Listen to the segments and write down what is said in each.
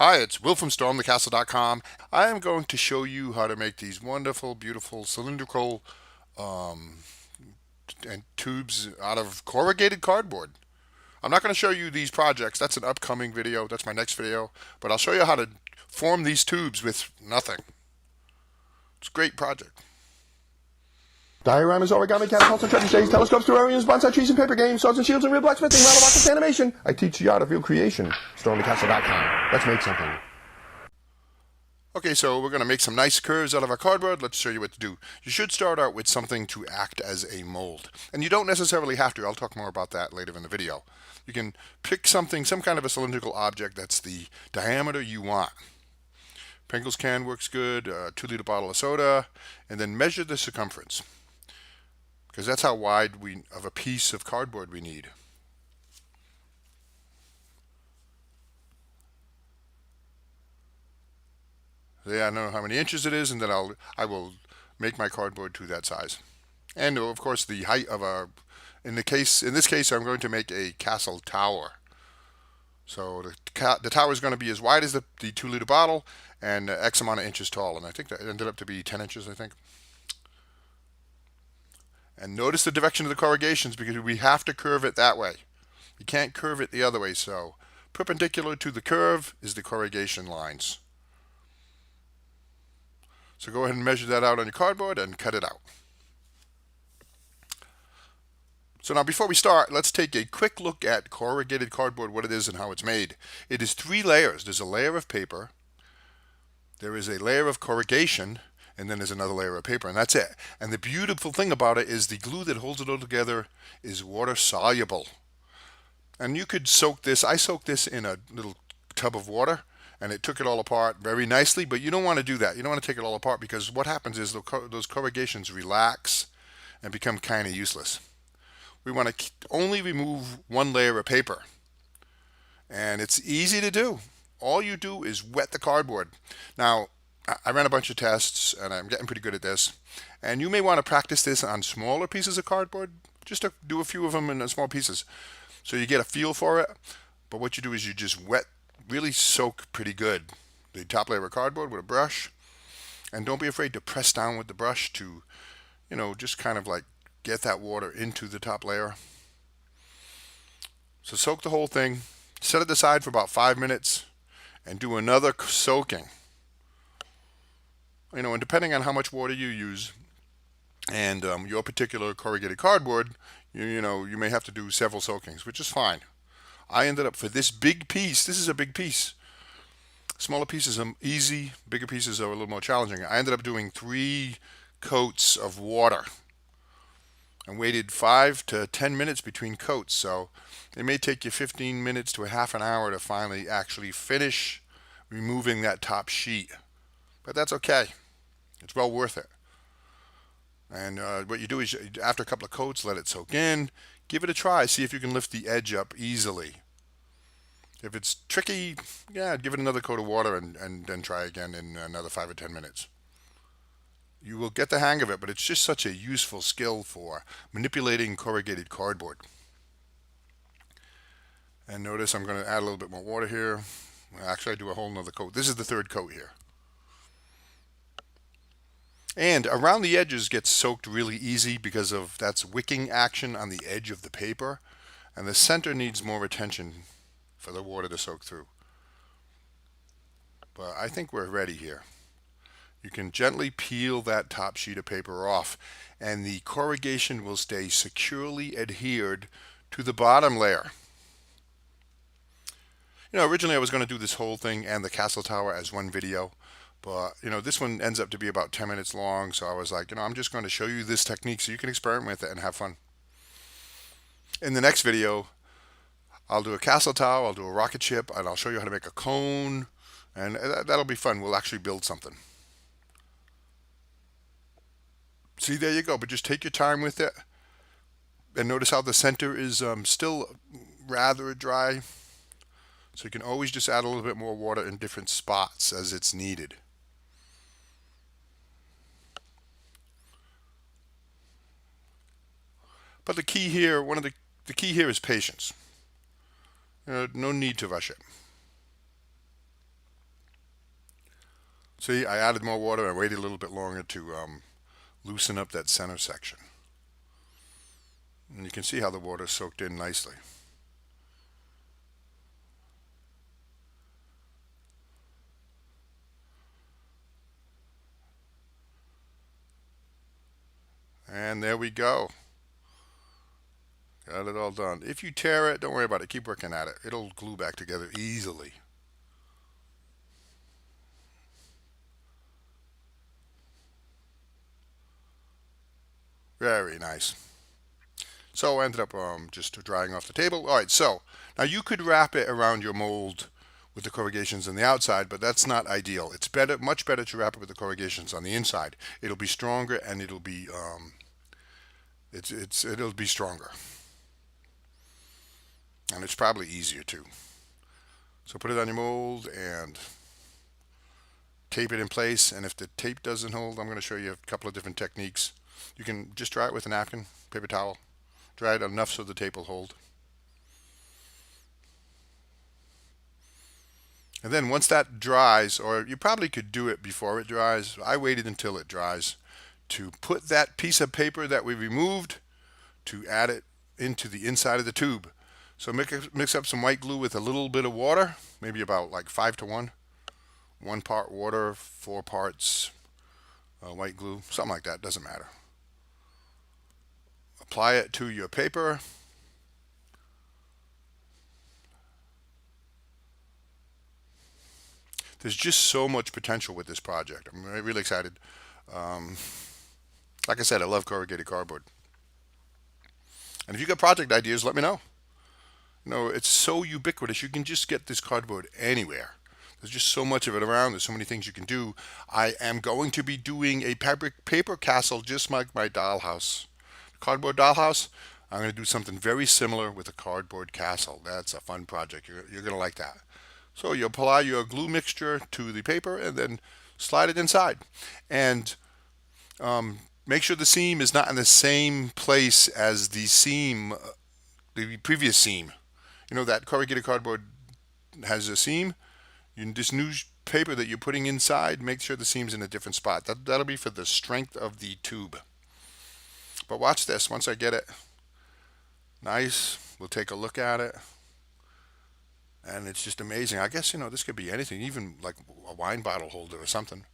Hi, it's Will from StormTheCastle.com. I am going to show you how to make these wonderful, beautiful cylindrical um, and tubes out of corrugated cardboard. I'm not going to show you these projects. That's an upcoming video. That's my next video. But I'll show you how to form these tubes with nothing. It's a great project. Dioramas, origami, catapults, and treasure shades, telescopes, terrariums, bonsai trees, and paper games, swords and shields, and real blacksmithing, model rockets, animation. I teach the art of real creation. StormTheCastle.com. Let's make something. Okay, so we're going to make some nice curves out of our cardboard. Let's show you what to do. You should start out with something to act as a mold. And you don't necessarily have to. I'll talk more about that later in the video. You can pick something, some kind of a cylindrical object that's the diameter you want. Pringles can works good, a 2-liter bottle of soda, and then measure the circumference, because that's how wide of a piece of cardboard we need. Yeah, I know how many inches it is, and then I will make my cardboard to that size. And of course the height of in this case I'm going to make a castle tower. So the tower is going to be as wide as the 2-liter bottle and X amount of inches tall, and I think that ended up to be 10 inches, I think. And notice the direction of the corrugations, because we have to curve it that way. You can't curve it the other way, so perpendicular to the curve is the corrugation lines. So go ahead and measure that out on your cardboard and cut it out. So now before we start, let's take a quick look at corrugated cardboard, what it is and how it's made. It is 3 layers. There's a layer of paper, there is a layer of corrugation, and then there's another layer of paper, and that's it. And the beautiful thing about it is the glue that holds it all together is water soluble. And you could soak this. I soaked this in a little tub of water, and it took it all apart very nicely, but you don't want to do that. You don't want to take it all apart, because what happens is those corrugations relax and become kind of useless. We want to only remove 1 layer of paper, and it's easy to do. All you do is wet the cardboard. Now, I ran a bunch of tests, and I'm getting pretty good at this, and you may want to practice this on smaller pieces of cardboard, just to do a few of them in small pieces so you get a feel for it. But what you do is you just really soak pretty good the top layer of cardboard with a brush, and don't be afraid to press down with the brush to, just kind of like get that water into the top layer. So soak the whole thing, set it aside for about 5 minutes, and do another soaking. And depending on how much water you use and your particular corrugated cardboard, you may have to do several soakings, which is fine. I ended up, for this big piece, this is a big piece. Smaller pieces are easy, bigger pieces are a little more challenging. I ended up doing 3 coats of water and waited 5 to 10 minutes between coats. So it may take you 15 minutes to a half an hour to finally actually finish removing that top sheet. But that's okay. It's well worth it. And what you do is, after a couple of coats, let it soak in. Give it a try. See if you can lift the edge up easily. If it's tricky, yeah, give it another coat of water and then try again in another 5 or 10 minutes. You will get the hang of it, but it's just such a useful skill for manipulating corrugated cardboard. And notice I'm going to add a little bit more water here. Actually, I do a whole nother coat. This is the 3rd coat here. And around the edges gets soaked really easy because of that's wicking action on the edge of the paper. And the center needs more attention for the water to soak through. But I think we're ready here. You can gently peel that top sheet of paper off, and the corrugation will stay securely adhered to the bottom layer. Originally I was going to do this whole thing and the castle tower as one video, but this one ends up to be about 10 minutes long, so I was like, I'm just going to show you this technique so you can experiment with it and have fun. In the next video, I'll do a castle tower, I'll do a rocket ship, and I'll show you how to make a cone, and that'll be fun. We'll actually build something. See, there you go, but just take your time with it. And notice how the center is still rather dry. So you can always just add a little bit more water in different spots as it's needed. But the key here, the key here is patience. No need to rush it. See, I added more water and waited a little bit longer to loosen up that center section. And you can see how the water soaked in nicely. And there we go. Got it all done. If you tear it, don't worry about it. Keep working at it. It'll glue back together easily. Very nice. So I ended up just drying off the table. All right, so now you could wrap it around your mold with the corrugations on the outside, but that's not ideal. It's better, much better to wrap it with the corrugations on the inside. It'll be stronger and it'll be it'll be stronger, and it's probably easier too. So put it on your mold and tape it in place. And if the tape doesn't hold, I'm going to show you a couple of different techniques. You can just dry it with a napkin, paper towel. Dry it enough so the tape will hold. And then once that dries, or you probably could do it before it dries, I waited until it dries to put that piece of paper that we removed to add it into the inside of the tube. So mix up some white glue with a little bit of water, maybe about like 5 to 1. 1 part water, 4 parts white glue, something like that, doesn't matter. Apply it to your paper. There's just so much potential with this project. I'm really excited. Like I said, I love corrugated cardboard. And if you got project ideas, let me know. You know, it's so ubiquitous. You can just get this cardboard anywhere. There's just so much of it around. There's so many things you can do. I am going to be doing a paper castle just like my dollhouse. Cardboard dollhouse. I'm going to do something very similar with a cardboard castle. That's a fun project. You're going to like that. So you apply your glue mixture to the paper and then slide it inside. And make sure the seam is not in the same place as the seam, the previous seam. You know that corrugated cardboard has a seam. This new paper that you're putting inside, make sure the seam's in a different spot. That'll be for the strength of the tube. But watch this. Once I get it nice, we'll take a look at it. And it's just amazing. I guess, you know, this could be anything, even like a wine bottle holder or something.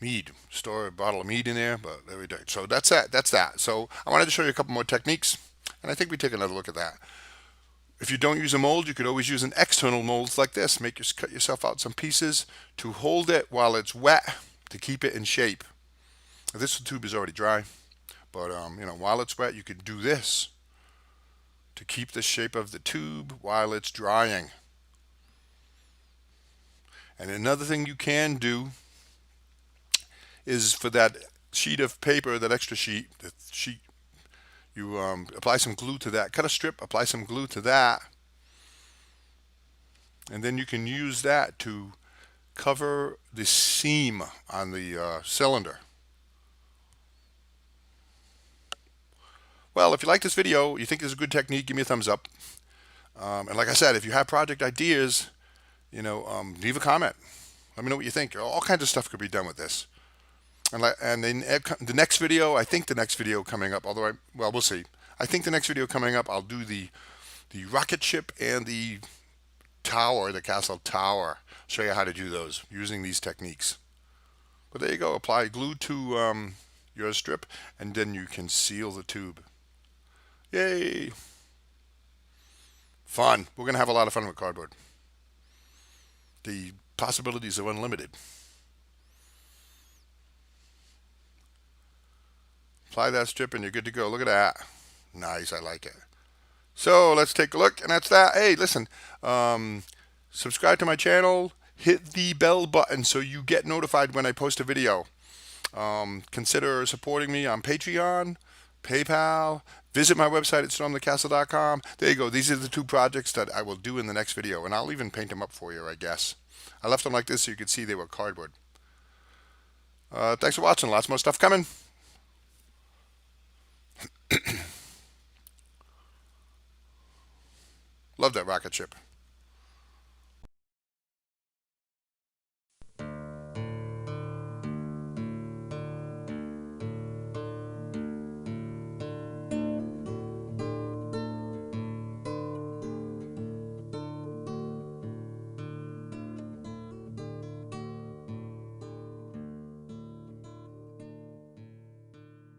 Mead. Store a bottle of mead in there, but there we go. So that's that. That's that. So I wanted to show you a couple more techniques, and I think we take another look at that. If you don't use a mold, you could always use an external mold like this. Cut yourself out some pieces to hold it while it's wet to keep it in shape. This tube is already dry, but you know, while it's wet, you could do this to keep the shape of the tube while it's drying. And another thing you can do is for that sheet of paper, that extra sheet, you apply some glue to that. Cut a strip, apply some glue to that, and then you can use that to cover the seam on the cylinder. Well, if you like this video, you think this is a good technique, give me a thumbs up. And like I said, if you have project ideas, you know, leave a comment. Let me know what you think. All kinds of stuff could be done with this. And then the next video, I think the next video coming up, although well, we'll see. I think the next video coming up, I'll do the rocket ship and the tower, the castle tower. Show you how to do those using these techniques. But there you go. Apply glue to your strip, and then you can seal the tube. Yay! Fun. We're going to have a lot of fun with cardboard. The possibilities are unlimited. Apply that strip and you're good to go. Look at that. Nice. I like it. So let's take a look, and that's that. Hey, listen. Subscribe to my channel. Hit the bell button so you get notified when I post a video. Consider supporting me on Patreon, PayPal. Visit my website at stormthecastle.com. There you go. These are the 2 projects that I will do in the next video, and I'll even paint them up for you, I guess. I left them like this so you could see they were cardboard. Thanks for watching. Lots more stuff coming. Love that rocket ship.